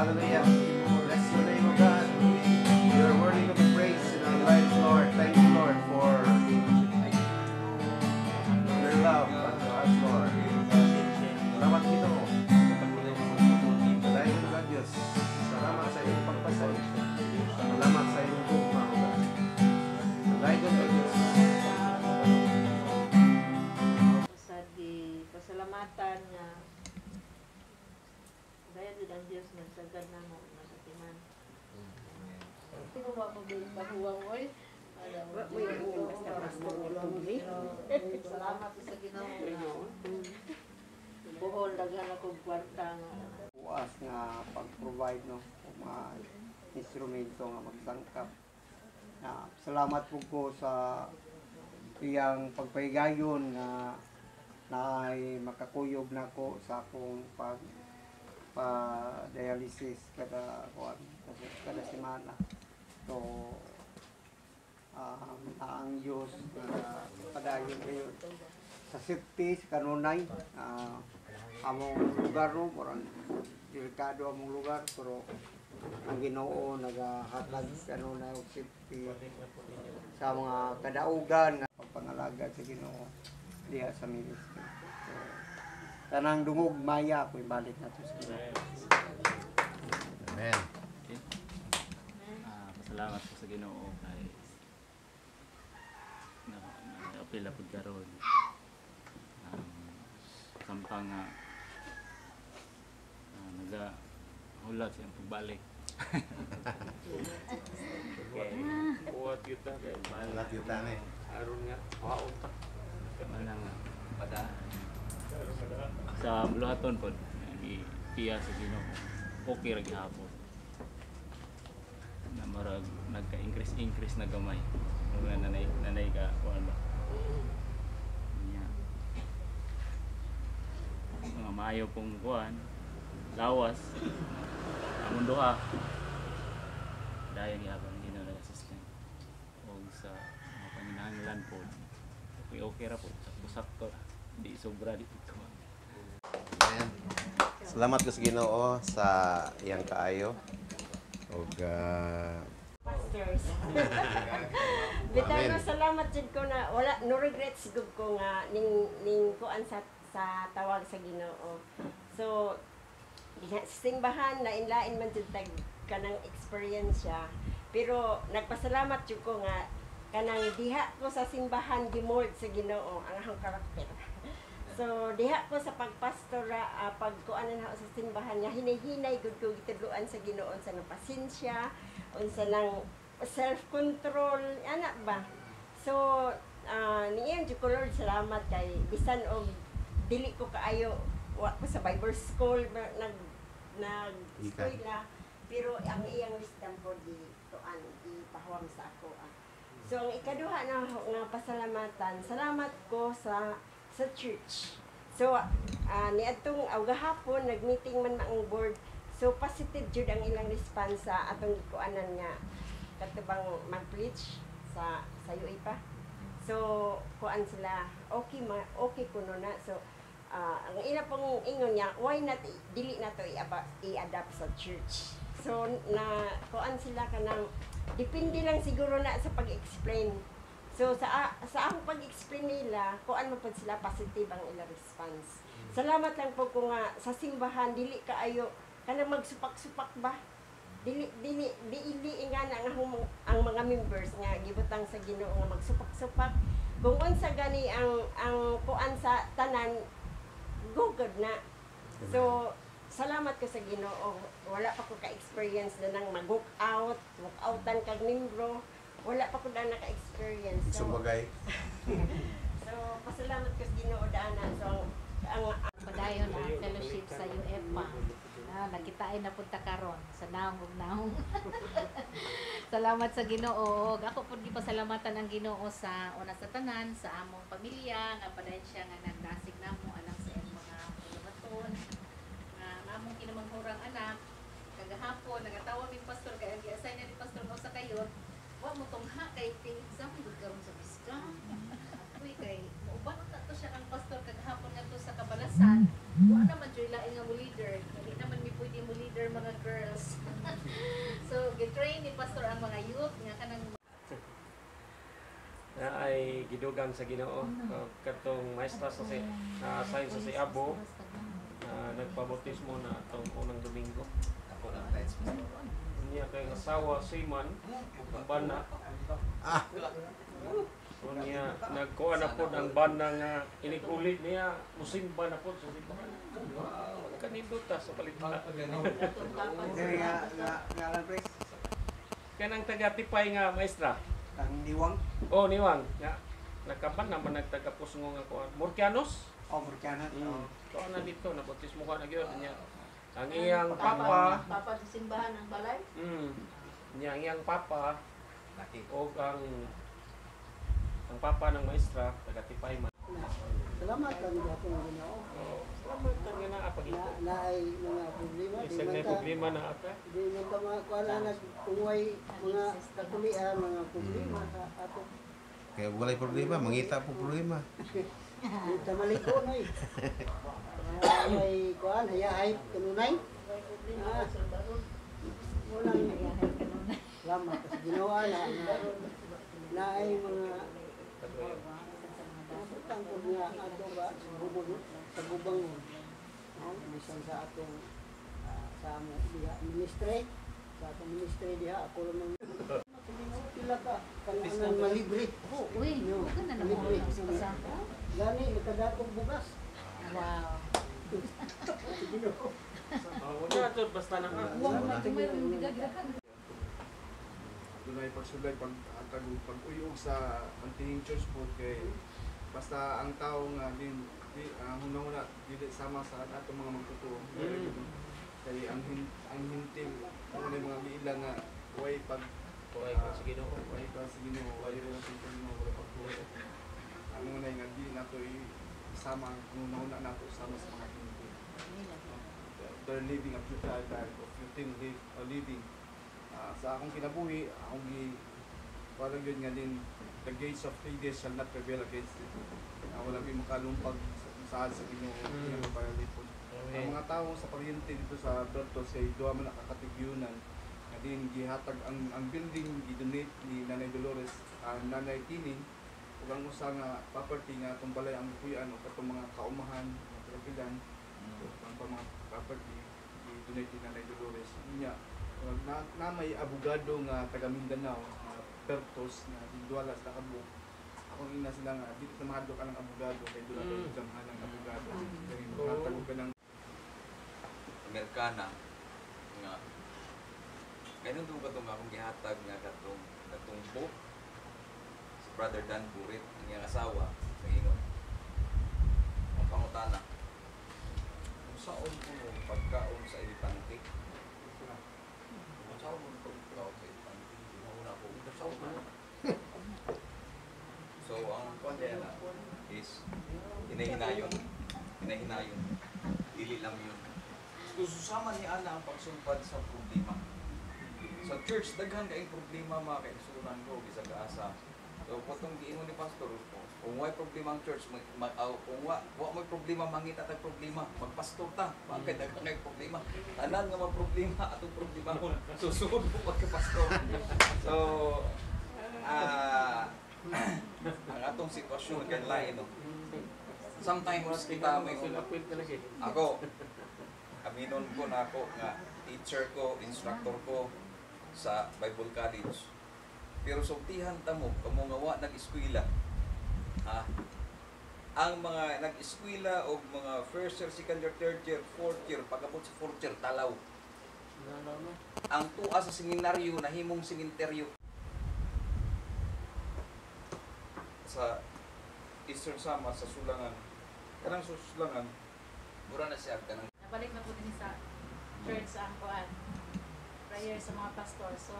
Hallelujah. Bless your name, O God. You are worthy to be praised in our lives, Lord. Thank you, Lord, for your love unto us, Lord. Salamat Ginoo. Dahil sa Diyos, salamat sa iyong pagpasay. Salamat sa iyong bukma, O God. Dahil sa Diyos. Sa di pasalamatan nga dahil din ang Diyos nagsagad na mo nagatiman. Sino ba mo bahuwang oy? Salamat sa Ginoo. Buhol daghan akong kwarta nga. Buwas nga pag-provide no mga instrumento nga magsangkap. Salamat po ko sa iyang pagpahigayon nga naay makakuyog na ko sa akong dialysis kada semana. So ang Diyos padayon kayo sa safety, sa kanunay, among lugar no, parang delikado among lugar, pero ang Ginoo nagahatag kanunay og safety sa mga kadaugan nga pagpangalaga sa Ginoo diha sa ministry. So, tanang dungog maya ko ibalik nato sa Ginoo. Amen. Okay. Pasalamat po sa Ginoo kay apil pud karon. Sampang nagahulat siyang pagbalik. Buat kita kay Malat kita ni. aron nga waon ta. Manang sa luhaton po piya sa Ginoo. Okay ra gihapon. Na marag nagka-increase na gamay. Mga nanay ka kuan ba. Nya. Mga maayo pong kuan lawas among duha. Dayon gihapon Ginoo nag-assistant. Og sa mga panginahanglan po. Okay ra po. Sakto ra. Di sobra dito. Amen. Salamat ko sa Ginoo sa iyang kaayo. Og Pastors. Bitaw no salamat jud ko na wala no regrets gud ko nga ning kuan sa tawag sa Ginoo. So diha sa simbahan lain-lain man jud tag kanang experience siya. Pero nagpasalamat jud ko nga kanang diha ko sa simbahan gimold sa Ginoo ang akong karakter. So diha ko sa pagpastora pagkuanan ako sa simbahan nga hinay-hinay gud ko gitudloan sa Ginoo sa nang pasensya, unsa nang self-control ana ba. So niyan jud ko Lord salamat kay bisan og dili ko kaayo wa ko sa Bible school nag eskwela pero ang iyang wisdom ko di tuan ipahawam sa ako. So ang ikaduha na nga pasalamatan, salamat ko sa church. So niadtong gahapon nagmeeting man ang board. So positive jud ang ilang response sa atong gikuanan nga katubang mag-preach sa UAPA. So kuan sila okay kuno na. So ang ila pong ingon niya why not dili na to i-adapt sa church. So na kuan sila kanang depende lang siguro na sa pag-explain. So sa akong pag-explain nila, kuan mo pud sila positive ang ilang response. Salamat lang po ko nga sa simbahan dili kaayo kanang magsupak-supak ba. Dili nga na ang mga members nga gibutang sa Ginoo nga magsupak-supak. Kung unsa gani ang kuan sa tanan go good na. So salamat ko sa Ginoo. Wala pa ko ka-experience na nang walk-outan kag membro. Wala pa ko na naka-experience. So, so pasalamat ko sa Ginoo dana. So ang padayon ang fellowship sa UEPA. Nakitain na punta karon sa naong. Salamat sa Ginoo. Ako pud gipasalamatan ang Ginoo sa una sa tanan sa among pamilya nga padayon siya nga nagdasig namo anak sa iyang mga pulumaton. Nga among kinamangurang anak kagahapon nagatawag ni pastor kay gi-assign na ni pastor ko sa kayo. Wa mo tungha kay exam gud karon sa biska. Uy kay uban ta to siya kang pastor kagahapon ngadto sa Kabalasan. Wa naman joy lain nga mo leader. Dili naman mi pwede mo leader mga girls. So gitrain ni pastor ang mga youth nga kanang Na ay gidugang sa Ginoo. Katong maestra sa si sign sa si Abo nagpabautismo na atong unang Domingo. Niya kay asawa Simon ang bana. So niya nagkuha na po ang bana nga inigulit niya musimba na po sa simbahan. Kanindota sa palitala. Dili nga lang pres. Kanang taga-tipay nga maestra. Ang niwang Oh, niwang. Ya. Nakaban naman nagtaga-pusngo nga kuan. Murcianos. overkanan. Kuan na dito nabautismo ka na gyud niya. Ang iyang papa, Papa sa simbahan ng balay. niya ang iyang papa o ang papa ng maestra taga-tipay man. Salamat kami ako ng Ginoo. Oh, salamat ka nga na pagito. Na ay mga problema, di Isang man may ta problema na ata. di man ta makuha na kungway mga kakulian, mga problema sa ato. Kaya walay problema, mangita po problema. Di ta maliko na eh. May kuan hayahay kanunay. May problema sa baron. Walang salamat sa ginawa na ay mga tangkod nga ato ba sa gubang bisan sa atong sa amo diha ministry sa atong ministry diha ako lang pila ka kanang malibre uy, ganda na mo sa pasako. gani nakadatong bugas Wow. Wala to basta na ka. Wow, mayroong bigagdagan. Dunay pagsulay pag-uyog sa Antingin Church po kay basta ang tao nga din hunahuna dili sama sa atong mga magtutuo. Kay ang hintil ang mga giila nga way pag Kuhay ka sa Ginoo. way pa sa Ginoo way ra sa Ginoo wala pagtuo. Ang una nga di nato isama hunahuna nato sama sa mga hintil. They're living a futile life of living. Sa akong kinabuhi, akong parang yun nga din, the gates of Hades shall not prevail against it. Wala may makalumpag sa Ginoo, yung pagpapalipod. Ang mga tao sa paryente dito sa Bertos ay duha man nakakatigyunan. Nga din, gihatag ang building, gidonate ni Nanay Dolores, Nanay Tining, ug ang usa nga property nga itong balay ang bukuyan o katong mga kaumahan, mga palagilan, ang mga property, gidonate ni Nanay Dolores. Niya, na may abogado nga taga Mindanao na Pertos na duwala sa Kabo. Akong ina sila nga dito sa mahadlok ka ng abogado kay duwala ka jamahan ng abogado. Kaya magtatagod ka ng Amerikana nga ganun doon katong akong gihatag nga katong book si Brother Dan Burit ang iyang asawa sa ingon ang pangutana kung saan po pagkaon sa elefante saan mo pagkaon sa elefante una po so ang kanya is hinahinayon dili lang yun susama ni Ana ang pagsumpad sa problema. Sa church, daghan kaing problema mga kaigsunan ko, bisag asa. So, potong giingon ni Pastor, kung may problema ang church, kung may problema, mangita tag problema, magpastor ta, bakit daghan kay problema. Tanan nga mga problema, atong problema mo, susunod mo pagka-pastor. So, ang atong sitwasyon kay lain, no? Sometimes kita may ako, aminon ko na ako nga teacher ko, instructor ko sa Bible College. Pero sultihan ta mo, kamo nga wa nag-eskwela. Ang mga nag-eskwela o mga first year, second year, third year, fourth year, pagabot sa fourth year, talaw. Ang tuwa sa seminaryo, nahimong sementeryo. Sa Eastern Sama, sa Sulangan, kanang Sulangan, mura na siya kanang Nabalik na po din sa church ang kuan. Prayer sa mga pastor. So,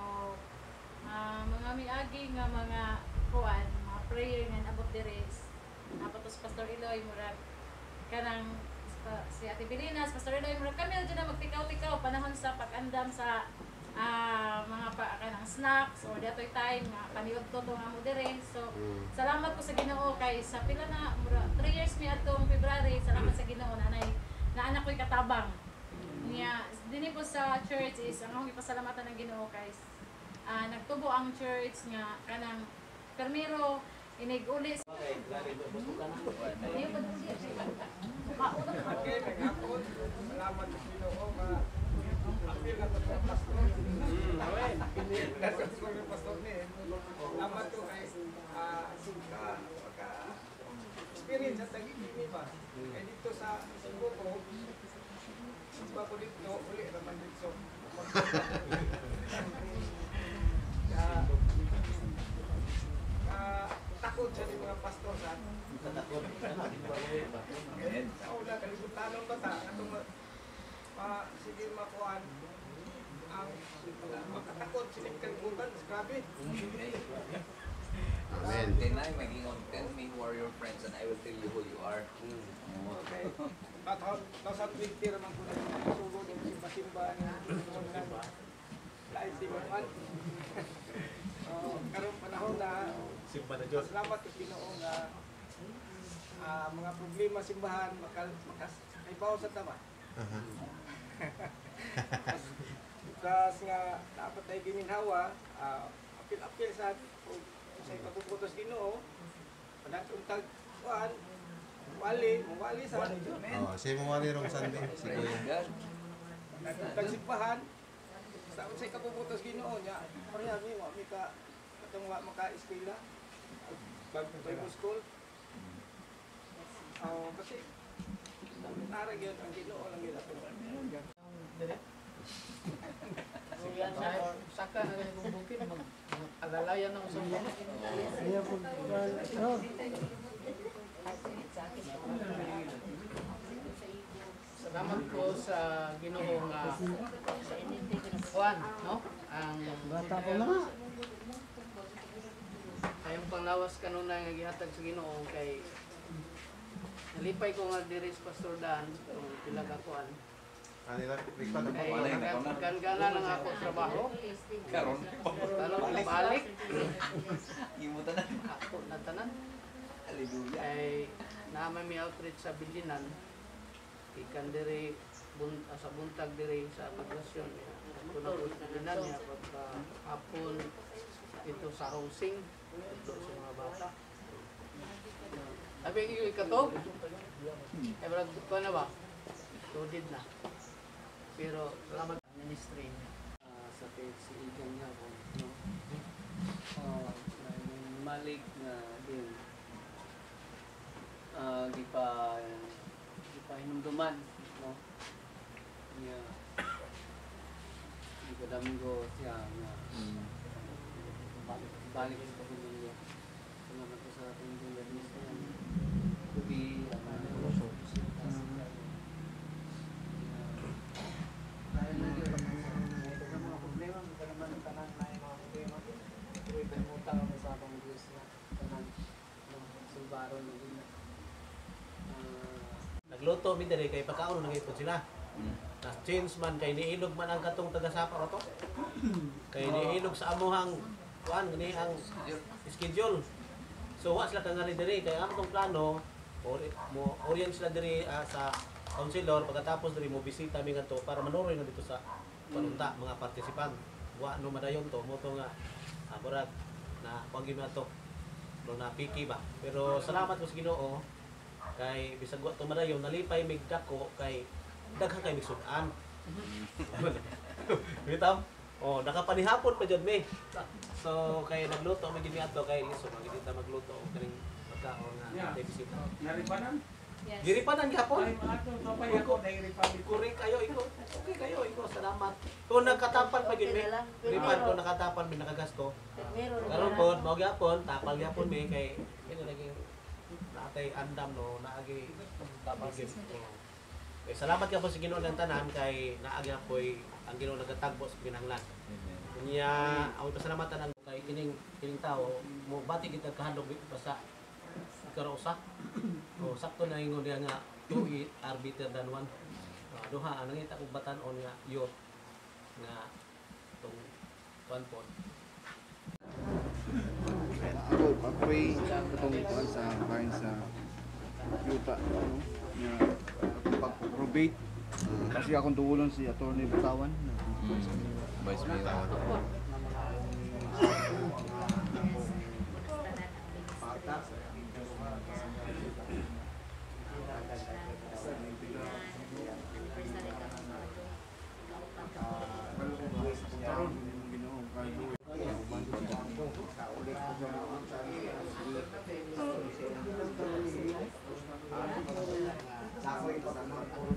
mga miagi nga mga kuan, mga prayer nga abot dires. Napatos Pastor Eloy murag kanang si Ate Bilinas, Pastor Eloy murag kami na dyan na magtikaw-tikaw panahon sa pag-andam sa mga kanang snacks or datoy time nga paniod to nga mo dire. So, salamat po sa Ginoo kay sa pila na mura 3 years mi atong February. Salamat sa Ginoo nanay na anak ko'y katabang. Niya, dini po sa church is ang akong ipasalamatan ng Ginoo guys. Nagtubo ang church nga kanang permiro inig-uli. Okay, lari do busog ka na. Ayun pa dun siya. Okay, nagapon. Salamat sa Ginoo nga apil na sa pastor. Amen. Dapat ko yung pastor ni. Salamat to kay experience at nagiging ba. Kaya dito sa Cebu ko, ba ko dito, uli naman dito. Takot siya ng mga pastor sa takot. Sa una, kalibutan ba ta? Sige makuhan ang makatakot sinig kalibutan. Grabe. Amen. Deny mag-ingon, tell me who are your friends and I will tell you who you are. Okay. Nasa Twitter naman ko na sugod yung simba-simba na lain simbahan. Karong panahon na Simba na Diyos. salamat sa Ginoo nga mga problema simbahan makaibaw sa tama. Kas nga dapat ay giminhawa apil-apil sa pagpuputos Ginoo panatuntag kuan wali sa Siya mo wali rong Sunday. Sige. nagtuntag simbahan sa unsay kapuputos Ginoo nya pareha mi wa mi ka katong wa maka-eskwela Bible school. Kasi narag yun ang Ginoo lang yun ato. Saka na rin kung bukid, mag-alalayan ng usang mga. Salamat po sa Ginoo nga Juan, no? Ang bata ko na. Ayong panglawas kanuna nga gihatag sa Ginoo kay nalipay ko nga diri sa Pastor Dan kung pila ka kuan. Kanila record Ay, ako. gana lang ako trabaho. Karon. Talong balik. Imuta na. Ako na tanan. Hallelujah. Ay naman may outreach sa Bilinan. Ikan diri sa buntag diri sa paglasyon. Ako na po sa Bilinan niya pagka hapon ito sa housing ito sa mga bata. Sabi ko ikatog. Ay brad ko na ba? Loaded na. Pero salamat sa ministry sa pagsiigan niya po. No? Malik na din. Di pa hinumduman. No? Yeah. Di pa damgo siya na balik sa pamilya. Salamat po sa ating journalist na yan. Kubi, dahil na yun, ito sa mga problema, ito naman ang tanan na yung mga problema. Ito ay bermuta kami sa atong Diyos na tanan ng sulbaro ng ina. Nagluto mi diri kay pagkaon na gaypon sila. Nas change man kay niilog man ang katong taga-sapa ro to. Kay niilog sa amuhang kuan gani ang schedule. So wa sila kang diri kay ang atong plano mo orient sila diri sa councilor pagkatapos diri mo bisita mi ngadto para manuroy na dito sa panunta mga partisipant. Wa no madayon to mo to nga murag na pagi na to. No na piki ba. Pero salamat ko sa Ginoo kay bisag wa to madayon nalipay mig dako kay daghan kay misudan. Bitam. Oh, nakapanihapon pa jud mi. So kay nagluto mi gini ato kay iso magidita magluto og kining pagkaon nga bisita. Naripanan? Yes. Giripanan gihapon. Ay, mga ito, papay ako, nahiripan. Kuring kayo iko. Okay kayo iko. Salamat. Kung nagkatapan pa gid mi. Ripan ko nakatapan mi nakagas ko. Karon po mao gyapon tapal gyapon mi kay ino lagi natay andam no naagi tabagin. Okay, salamat ka po sa Ginoo ng tanan kay naagi apoy ang Ginoo nagatagbo sa pinanglan. Kunya ako pasalamatan ang kay kining tao mo bati kita kahadlok basta ikaw usa. O sakto na ingon diya nga two are better than one. Duha ang nangita kog batan-on nga yo nga tong one point. Ako pag-pray itong kuan sa kain sa yuta ano nga pag-probate Kasi akong tuulon si Atty. Butawan. Vice Mayor.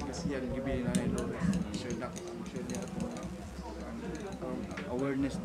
Kasi yan gibi na ni Lores. Share na, share niya awareness